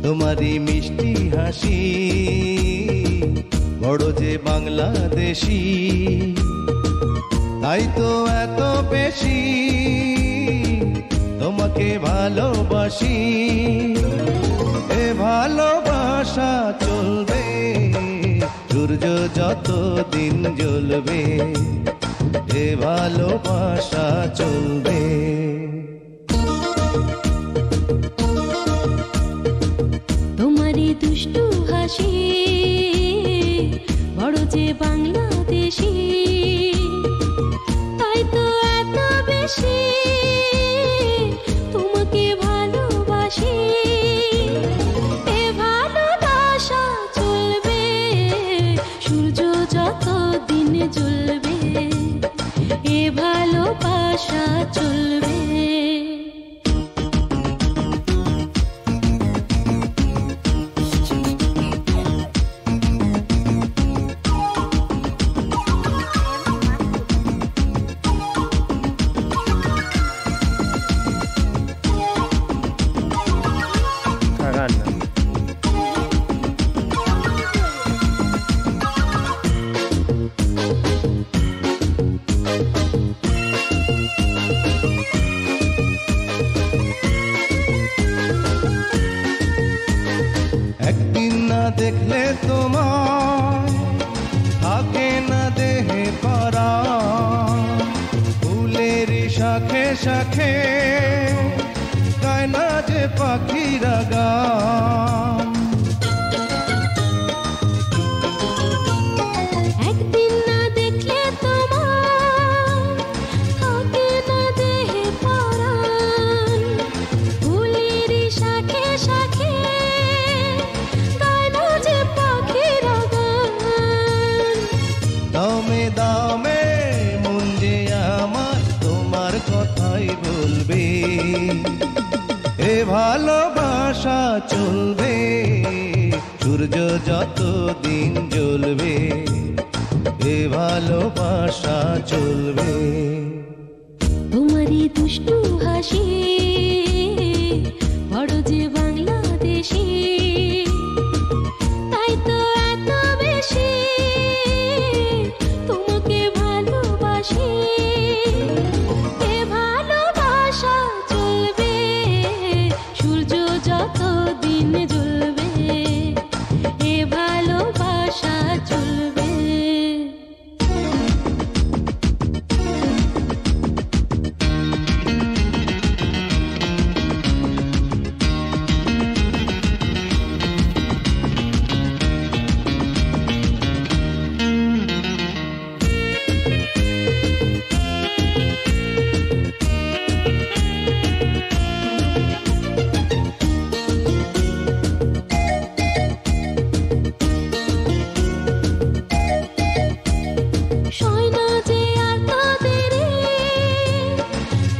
তোমারি মিষ্টি হাসি বড় যে বাংলাদেশি, তাই তো এত বেশি তোমাকে ভালোবাসি। এ ভালোবাসা চলবে সূর্য যত দিন জ্বলবে, এ ভালোবাসা চলবে। তোমারি দুষ্টু হাসি বড় যে বাংলাদেশি, তাই তো এত বেশি তোমাকে ভালোবাসি। এ ভালোবাসা চলবে সূর্য যত দিন জ্বলবে, এ ভালোবাসা চলবে। একদিন না দেখলে তোমায় থাকে না দেহে পরা, ফুলের শাখে শাখে গায় না যে পাখিরা গান। একদিন না দেখলে তোমায় থাকে না দেহে পরাণ, ফুলের শাখে শাখে গায় না যে পাখিরা গান। দামে দামে মন যে আমার তোমার কথাই বলবে, এ ভালোবাসা চলবে সূর্য যত দিন জ্বলবে, এ ভালোবাসা চলবে। তোমারি দুষ্টু হাসি বড় যে বাংলাদেশি, তাই তো এত বেশি তোমাকে ভালোবাসি। এ ভালোবাসা চলবে সূর্য যত দিন জ্বলবে, এ ভালোবাসা চলবে। সয়না যে আর তাদের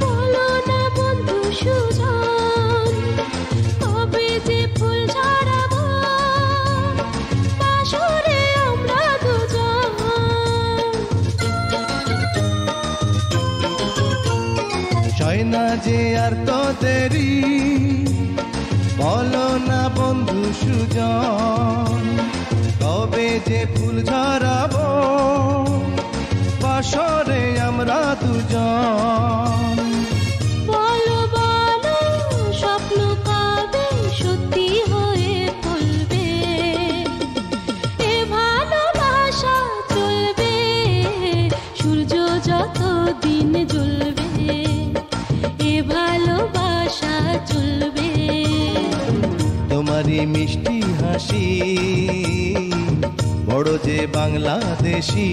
বলো না বন্ধু সুজন, কবে যে ফুল ঝরাবো বাসরে আমরা দুজন। সয়না যে আর তো দেরি বলো না বন্ধু সুজন, কবে যে ফুল ঝরাবো বাসরে আমরা দুজন। বলো বলো স্বপ্ন কবে সত্যি হয়ে ফলবে, এ ভালোবাসা চলবে সূর্য যত দিন জ্বলবে, এ ভালোবাসা চলবে। তোমারি মিষ্টি হাসি বড় যে বাংলাদেশি,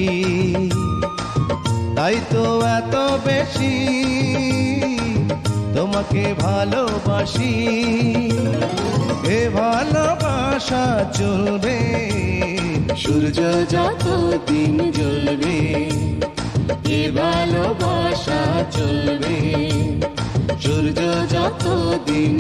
তাই তো এত বেশি তোমাকে ভালোবাসি। এ ভালোবাসা চলবে সূর্য যত দিন জ্বলবে, এ এ ভালোবাসা চলবে সূর্য যতদিন